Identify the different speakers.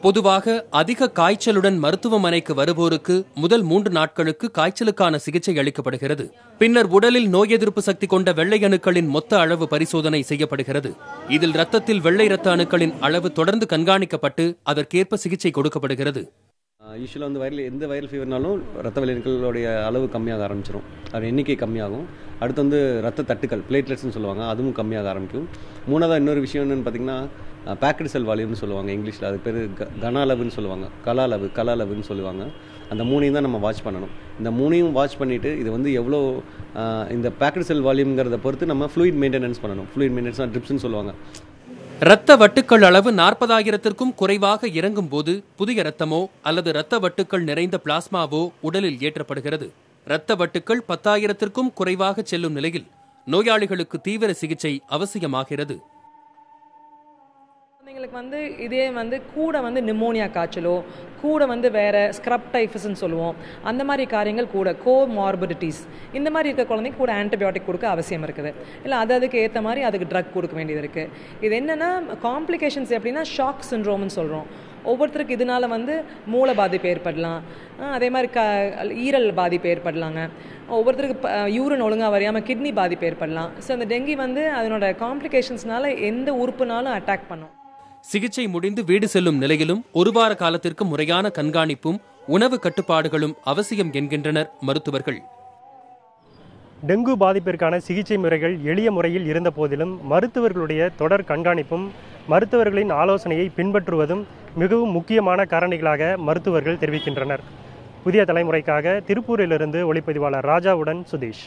Speaker 1: பொதுவாக அதிக காய்ச்சலுடன் மருத்துவமனைக்கு வருவோருக்கு முதல் 3 நாட்களுக்கு காய்ச்சலுக்கான சிகிச்சை அளிக்கப்படுகிறது. பின்னர் உடலில் நோய் எதிர்ப்பு சக்தி கொண்ட வெள்ளை அணுக்களின் மொத்த அளவு பரிசோதனை செய்யப்படுகிறது. இதில் இரத்தத்தில் வெள்ளை இரத்த அணுக்களின் அளவு தொடர்ந்து கண்காணிக்கப்பட்டு அதற்கேற்ப சிகிச்சை கொடுக்கப்படுகிறது.
Speaker 2: யூஸ்வலாக வந்து எந்த வைரல் ஃபீவர்னாலும் ரத்த வெள்ளையணுக்களுடைய அளவு கம்மியாக ஆரம்பிச்சிடும். அது எண்ணிக்கை கம்மியாகும். அடுத்து வந்து ரத்த தட்டுக்கள் பிளேட்லெட்ஸ்னு சொல்லுவாங்க, அதுவும் கம்மியாக ஆரம்பிக்கும். மூணாவது இன்னொரு விஷயம் என்னென்னு பார்த்தீங்கன்னா பேக்கடு செல் வால்யூம்னு சொல்லுவாங்க இங்கிலீஷில். அது பேர் கன அளவுன்னு சொல்லுவாங்க, கல அளவுன்னு சொல்லுவாங்க. அந்த மூணையும் தான் நம்ம வாட்ச் பண்ணணும். இந்த மூணையும் வாட்ச் பண்ணிவிட்டு இது வந்து எவ்வளோ இந்த பேக்கடு செல் வால்யூம்ங்கிறத பொறுத்து நம்ம ஃப்ளூயிட் மெயின்டெனன்ஸ் பண்ணணும். ஃப்ளூயிட் மெயின்டெனன்ஸ் ட்ரிப்ஸ்னு சொல்லுவாங்க.
Speaker 1: இரத்த வட்டுக்கள் அளவு 40,000க்கும் குறைவாக இறங்கும் போது புதிய இரத்தமோ அல்லது இரத்த வட்டுக்கள் நிறைந்த பிளாஸ்மாவோ உடலில் ஏற்றப்படுகிறது. இரத்த வட்டுக்கள் 10,000க்கும் குறைவாக செல்லும் நிலையில் நோயாளிகளுக்கு தீவிர சிகிச்சை அவசியமாகிறது.
Speaker 3: குழந்தைங்களுக்கு வந்து இதே வந்து கூட வந்து நிமோனியா காய்ச்சலோ, கூட வந்து வேற ஸ்க்ரப் டைஃபஸ்ன்னு சொல்லுவோம், அந்த மாதிரி காரியங்கள் கூட கோமார்பிடிட்டிஸ் இந்த மாதிரி இருக்க குழந்தைங்க கூட ஆன்டிபயோட்டிக் கொடுக்க அவசியம் இருக்குது. இல்லை அதுக்கு ஏற்ற மாதிரி அதுக்கு ட்ரக் கொடுக்க வேண்டியது இருக்குது. இது என்னென்னா காம்ப்ளிகேஷன்ஸ் எப்படின்னா ஷாக் சிண்ட்ரோம்னு சொல்கிறோம். ஒவ்வொருத்தருக்கு இதனால வந்து மூளை பாதிப்பு ஏற்படலாம், அதே மாதிரி ஈரல் பாதிப்பு ஏற்படலாங்க. ஒவ்வொருத்தருக்கு யூரின் ஒழுங்காக வரையாமல் கிட்னி பாதிப்பு ஏற்படலாம். ஸோ அந்த டெங்கி வந்து அதனோட காம்ப்ளிகேஷன்ஸ்னால எந்த உறுப்புனாலும் அட்டாக் பண்ணும்.
Speaker 1: சிகிச்சை முடிந்து வீடு செல்லும் நிலையிலும் 1 வார காலத்திற்கு முறையான கண்காணிப்பும் உணவு கட்டுப்பாடுகளும் அவசியம் என்கின்றனர் மருத்துவர்கள்.
Speaker 4: டெங்கு பாதிப்பிற்கான சிகிச்சை முறைகள் எளிய முறையில் இருந்த போதிலும் மருத்துவர்களுடைய தொடர் கண்காணிப்பும் மருத்துவர்களின் ஆலோசனையை பின்பற்றுவதும் மிகவும் முக்கியமான காரணிகளாக மருத்துவர்கள் தெரிவிக்கின்றனர். புதிய தலைமுறைக்காக திருப்பூரிலிருந்து ஒளிப்பதிவாளர் ராஜாவுடன் சுதீஷ்.